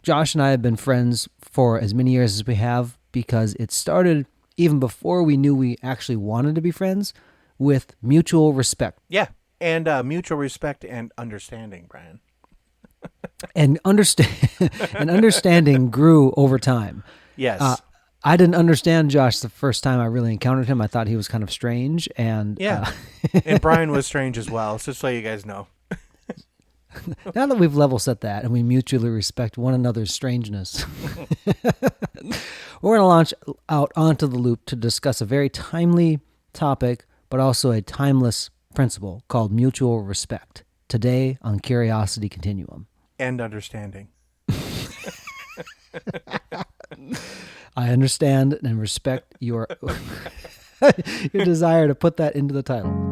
Josh and I have been friends for as many years as we have because it started even before we knew we actually wanted to be friends with mutual respect. Yeah, and mutual respect and understanding, Brian. And understanding grew over time. Yes. I didn't understand Josh the first time I really encountered him. I thought he was kind of strange. And Yeah. And Brian was strange as well, so just so you guys know. now that we've level set that and we mutually respect one another's strangeness, we're going to launch out onto the loop to discuss a very timely topic, but also a timeless principle called mutual respect. Today on Curiosity Continuum. And understanding. I understand and respect your your desire to put that into the title.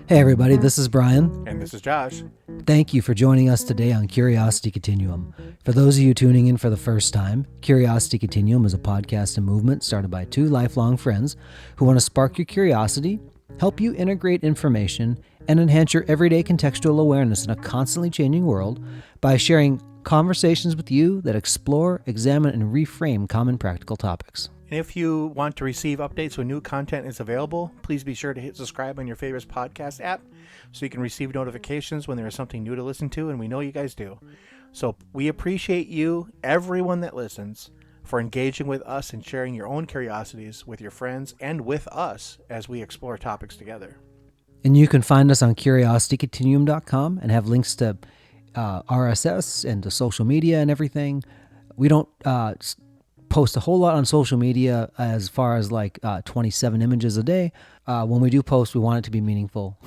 Hey everybody, this is Brian. And this is Josh. Thank you for joining us today on Curiosity Continuum. For those of you tuning in for the first time, Curiosity Continuum is a podcast and movement started by two lifelong friends who want to spark your curiosity, help you integrate information, and enhance your everyday contextual awareness in a constantly changing world by sharing conversations with you that explore, examine, and reframe common practical topics. And if you want to receive updates when new content is available, please be sure to hit subscribe on your favorite podcast app so you can receive notifications when there is something new to listen to, and we know you guys do. So we appreciate you, everyone that listens, for engaging with us and sharing your own curiosities with your friends and with us as we explore topics together. And you can find us on curiositycontinuum.com and have links to RSS and to social media and everything. We don't post a whole lot on social media as far as like 27 images a day. When we do post, we want it to be meaningful.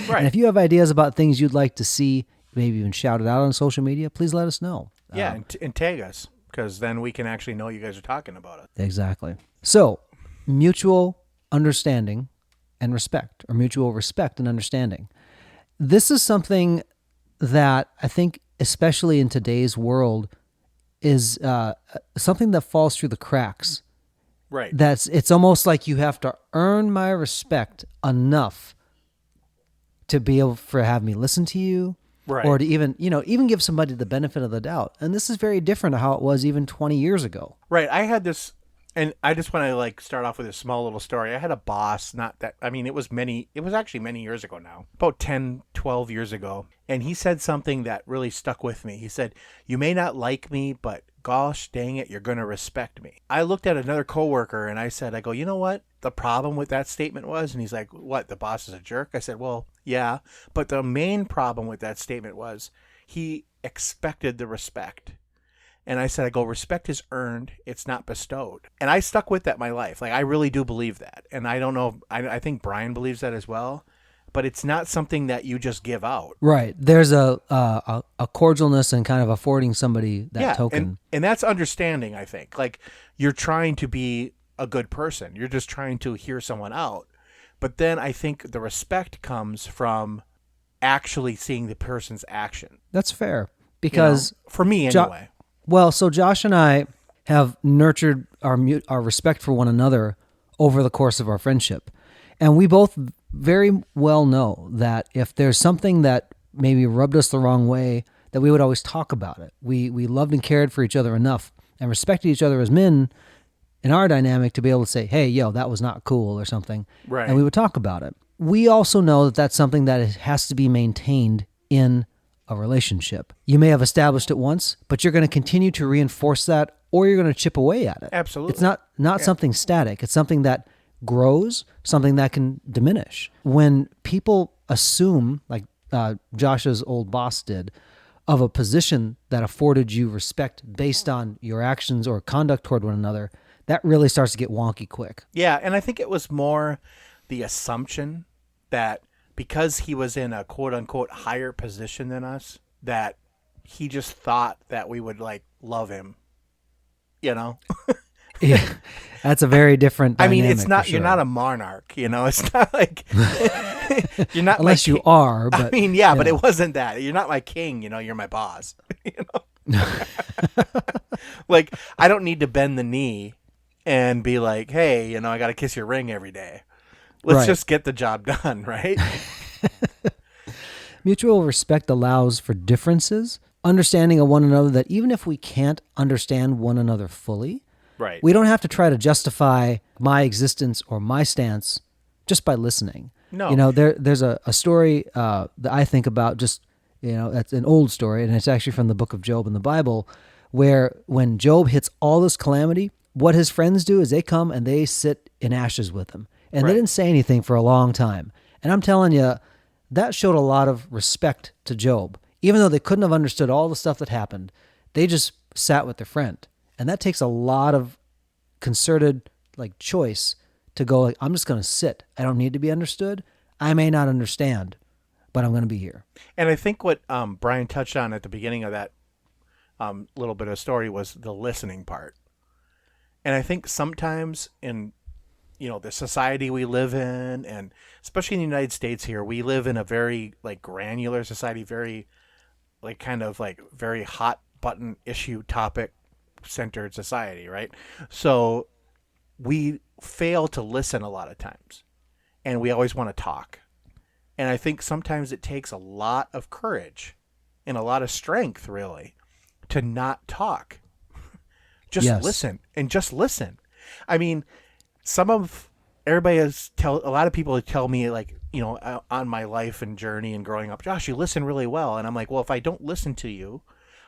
Right. And if you have ideas about things you'd like to see, maybe even shout it out on social media, please let us know. Yeah, and tag us, because then we can actually know you guys are talking about it. Exactly. So, mutual understanding and respect, or mutual respect and understanding. This is something that I think, especially in today's world, is something that falls through the cracks. Right. It's almost like you have to earn my respect enough to be able to have me listen to you, Right. or to even give somebody the benefit of the doubt. And this is very different to how it was even 20 years ago. Right. I had this, and I just want to start off with a small little story. I had a boss, it was actually many years ago now, about 10, 12 years ago. And he said something that really stuck with me. He said, "You may not like me, but gosh dang it, you're going to respect me." I looked at another coworker and I go, "You know what the problem with that statement was?" And he's like, "What, the boss is a jerk?" I said, "Well, yeah, but the main problem with that statement was he expected the respect." And I said, respect is earned, it's not bestowed. And I stuck with that my life. I really do believe that. And I don't know, I think Brian believes that as well. But it's not something that you just give out. Right. There's a cordialness and kind of affording somebody that token. And that's understanding, I think. You're trying to be a good person. You're just trying to hear someone out. But then I think the respect comes from actually seeing the person's action. That's fair. Because for me anyway. So Josh and I have nurtured our respect for one another over the course of our friendship. And we both very well know that if there's something that maybe rubbed us the wrong way, that we would always talk about it. We loved and cared for each other enough and respected each other as men in our dynamic to be able to say, "Hey, yo, that was not cool," or something. Right. And we would talk about it. We also know that that's something that has to be maintained in a relationship. You may have established it once, but you're going to continue to reinforce that, or you're going to chip away at it. Absolutely. It's not something static. It's something that grows, something that can diminish. When people assume, like Josh's old boss did, of a position that afforded you respect based on your actions or conduct toward one another, that really starts to get wonky quick. Yeah, and I think it was more the assumption that because he was in a quote-unquote higher position than us, that he just thought that we would love him, Yeah, that's a very different dynamic. it's not, for sure. You're not a monarch, it's not like, you're not unless you are, but but it wasn't that. You're not my king, you're my boss, I don't need to bend the knee and be like, "Hey, I got to kiss your ring every day." Let's Right. just get the job done, right? Mutual respect allows for differences, understanding of one another that even if we can't understand one another fully, Right. we don't have to try to justify my existence or my stance just by listening. No. There's a story that I think about that's an old story, and it's actually from the book of Job in the Bible, where when Job hits all this calamity, what his friends do is they come and they sit in ashes with him. And Right. they didn't say anything for a long time. And I'm telling you, that showed a lot of respect to Job. Even though they couldn't have understood all the stuff that happened, they just sat with their friend. And that takes a lot of concerted choice to go I'm just going to sit. I don't need to be understood. I may not understand, but I'm going to be here. And I think what Brian touched on at the beginning of that little bit of story was the listening part. And I think sometimes in the society we live in, and especially in the United States here, we live in a very granular society, very very hot button issue topic centered society, right? So we fail to listen a lot of times, and we always want to talk. And I think sometimes it takes a lot of courage and a lot of strength, really, to not talk. Just Yes. listen and just listen. I mean, a lot of people tell me on my life and journey and growing up, Josh, you listen really well. And I'm like, well, if I don't listen to you,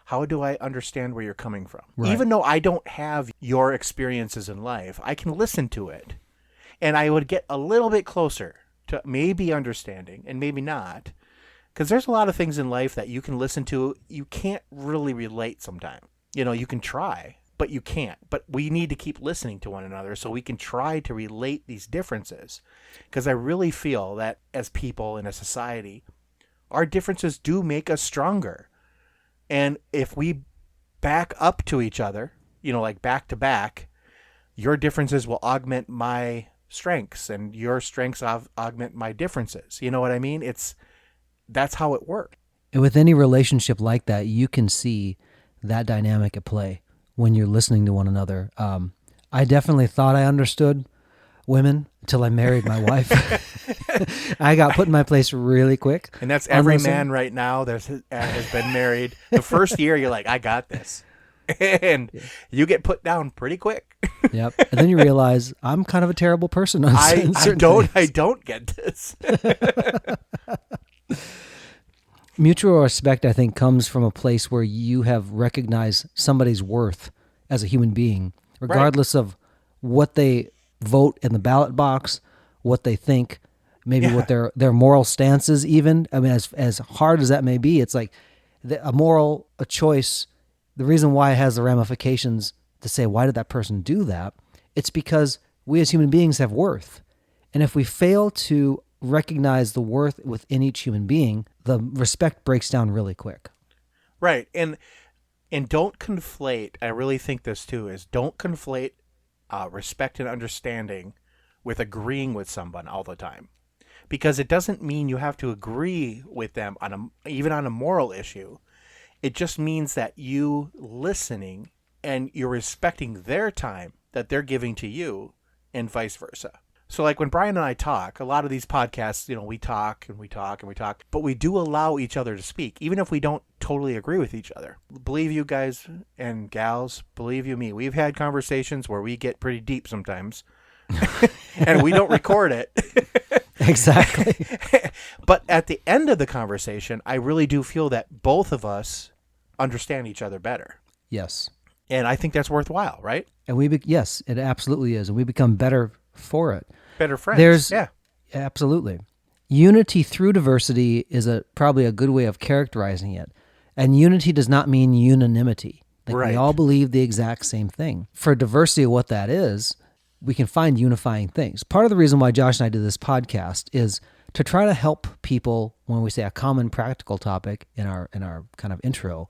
how do I understand where you're coming from? Right. Even though I don't have your experiences in life, I can listen to it. And I would get a little bit closer to maybe understanding and maybe not. Because there's a lot of things in life that you can listen to, you can't really relate sometimes. You can try, but you can't. But we need to keep listening to one another so we can try to relate these differences. Because I really feel that as people in a society, our differences do make us stronger. And if we back up to each other, back to back, your differences will augment my strengths and your strengths augment my differences. You know what I mean? That's how it works. And with any relationship like that, you can see that dynamic at play when you're listening to one another. I definitely thought I understood women until I married my wife. I got put in my place really quick. And that's every man right now that has been married. The first year, you're like, I got this. And you get put down pretty quick. Yep. And then you realize I'm kind of a terrible person on certain things. I don't get this. Mutual respect, I think, comes from a place where you have recognized somebody's worth as a human being, regardless of what they vote in the ballot box, what they think, maybe what their moral stance is even. I mean, as hard as that may be, it's like a choice. The reason why it has the ramifications to say, why did that person do that? It's because we as human beings have worth. And if we fail to recognize the worth within each human being, the respect breaks down really quick. Right. And don't conflate, I really think this too, is don't conflate respect and understanding with agreeing with someone all the time. Because it doesn't mean you have to agree with them even on a moral issue. It just means that you listening and you're respecting their time that they're giving to you and vice versa. So when Brian and I talk, a lot of these podcasts, we talk and we talk and we talk, but we do allow each other to speak, even if we don't totally agree with each other. Believe you guys and gals, believe you me, we've had conversations where we get pretty deep sometimes and we don't record it. Exactly. But at the end of the conversation, I really do feel that both of us understand each other better. Yes. And I think that's worthwhile, right? And yes, it absolutely is. And we become better for it. Better friends. Absolutely. Unity through diversity is probably a good way of characterizing it. And unity does not mean unanimity. Right. We all believe the exact same thing. For diversity, what that is, we can find unifying things. Part of the reason why Josh and I did this podcast is to try to help people when we say a common practical topic in our kind of intro.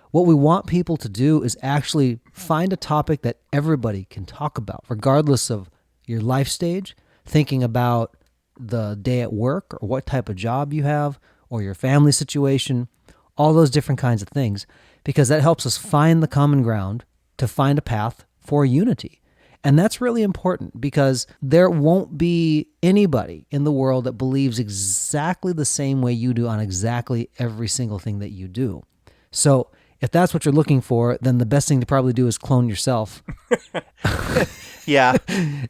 What we want people to do is actually find a topic that everybody can talk about, regardless of your life stage, thinking about the day at work or what type of job you have or your family situation, all those different kinds of things, because that helps us find the common ground to find a path for unity. And that's really important because there won't be anybody in the world that believes exactly the same way you do on exactly every single thing that you do. So if that's what you're looking for, then the best thing to probably do is clone yourself. Yeah.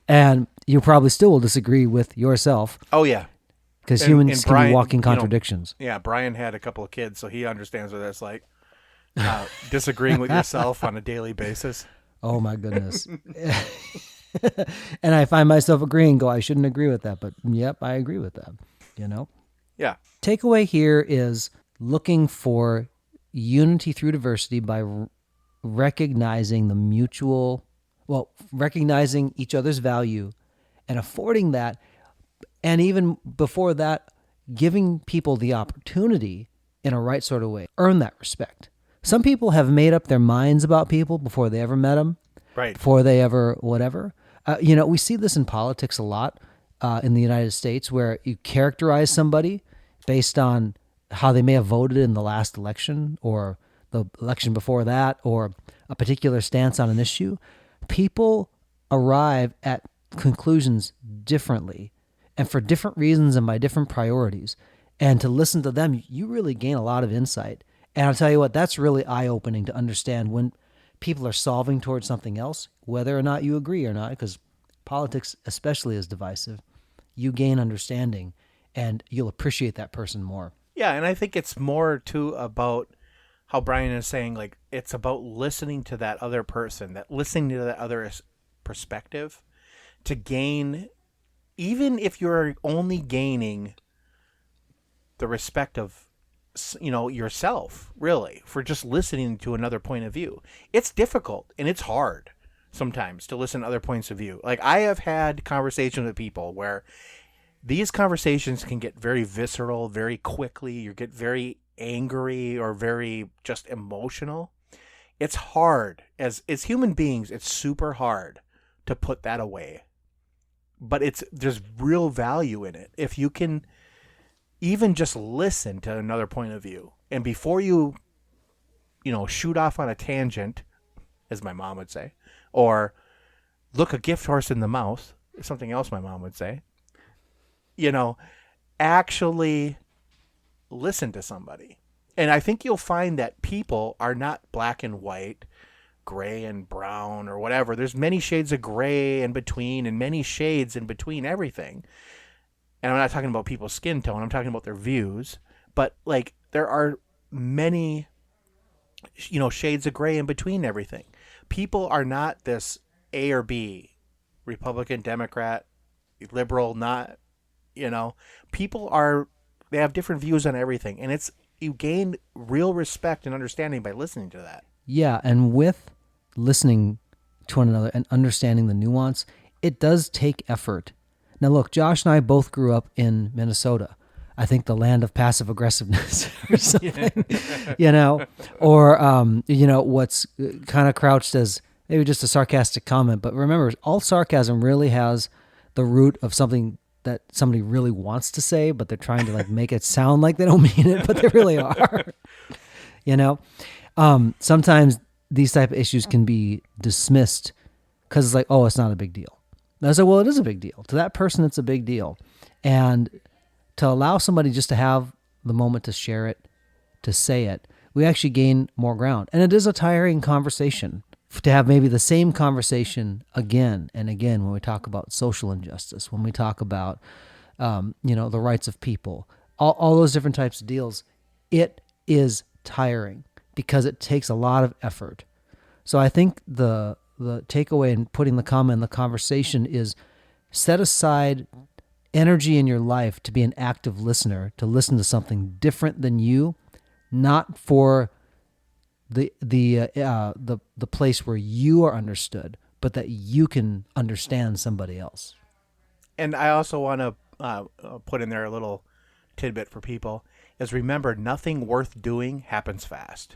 And you probably still will disagree with yourself. Oh, yeah. Because humans can be walking contradictions. Yeah, Brian had a couple of kids, so he understands what that's like. Disagreeing with yourself on a daily basis. Oh, my goodness. And I find myself agreeing, I shouldn't agree with that. But yep, I agree with that, Yeah. Takeaway here is looking for unity through diversity by recognizing recognizing each other's value and affording that. And even before that, giving people the opportunity in a right sort of way, earn that respect. Some people have made up their minds about people before they ever met them, right? Before they ever whatever. We see this in politics a lot in the United States, where you characterize somebody based on how they may have voted in the last election or the election before that, or a particular stance on an issue. People arrive at conclusions differently and for different reasons and by different priorities. And to listen to them, you really gain a lot of insight. And I'll tell you what, that's really eye-opening to understand when people are solving towards something else, whether or not you agree or not, because politics especially is divisive. You gain understanding and you'll appreciate that person more. Yeah, and I think it's more too about how Brian is saying, like, it's about listening to that other person, listening to that other perspective to gain, even if you're only gaining the respect of, yourself, really, for just listening to another point of view. It's difficult and it's hard sometimes to listen to other points of view. Like, I have had conversations with people where these conversations can get very visceral very quickly. You get very angry or very just emotional. It's hard. As human beings, it's super hard to put that away. But there's real value in it. If you can even just listen to another point of view, and before you shoot off on a tangent, as my mom would say, or look a gift horse in the mouth, something else my mom would say, actually listen to somebody. And I think you'll find that people are not black and white, gray and brown, or whatever. There's many shades of gray in between and many shades in between everything. And I'm not talking about people's skin tone. I'm talking about their views. But, like, there are many, shades of gray in between everything. People are not this A or B, Republican, Democrat, liberal, not, People they have different views on everything. And you gain real respect and understanding by listening to that. Yeah, and with listening to one another and understanding the nuance, it does take effort. Now, look, Josh and I both grew up in Minnesota. I think the land of passive aggressiveness or something, or, what's kind of crouched as maybe just a sarcastic comment. But remember, all sarcasm really has the root of something that somebody really wants to say, but they're trying to make it sound like they don't mean it, but they really are. Sometimes these type of issues can be dismissed because it's like, oh, it's not a big deal. And I said, well, it is a big deal. To that person, it's a big deal. And to allow somebody just to have the moment to share it, to say it, we actually gain more ground. And it is a tiring conversation to have maybe the same conversation again and again when we talk about social injustice, when we talk about, the rights of people, all those different types of deals. It is tiring because it takes a lot of effort. So I think the takeaway in putting the comma in the conversation is set aside energy in your life to be an active listener, to listen to something different than you, not for the place where you are understood, but that you can understand somebody else. And I also want to put in there a little tidbit for people is remember, nothing worth doing happens fast.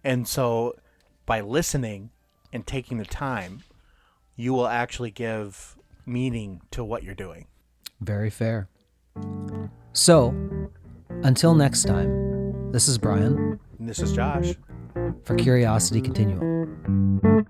And so by listening and taking the time, you will actually give meaning to what you're doing. Very fair. So, until next time, this is Brian. And this is Josh. For Curiosity Continuum.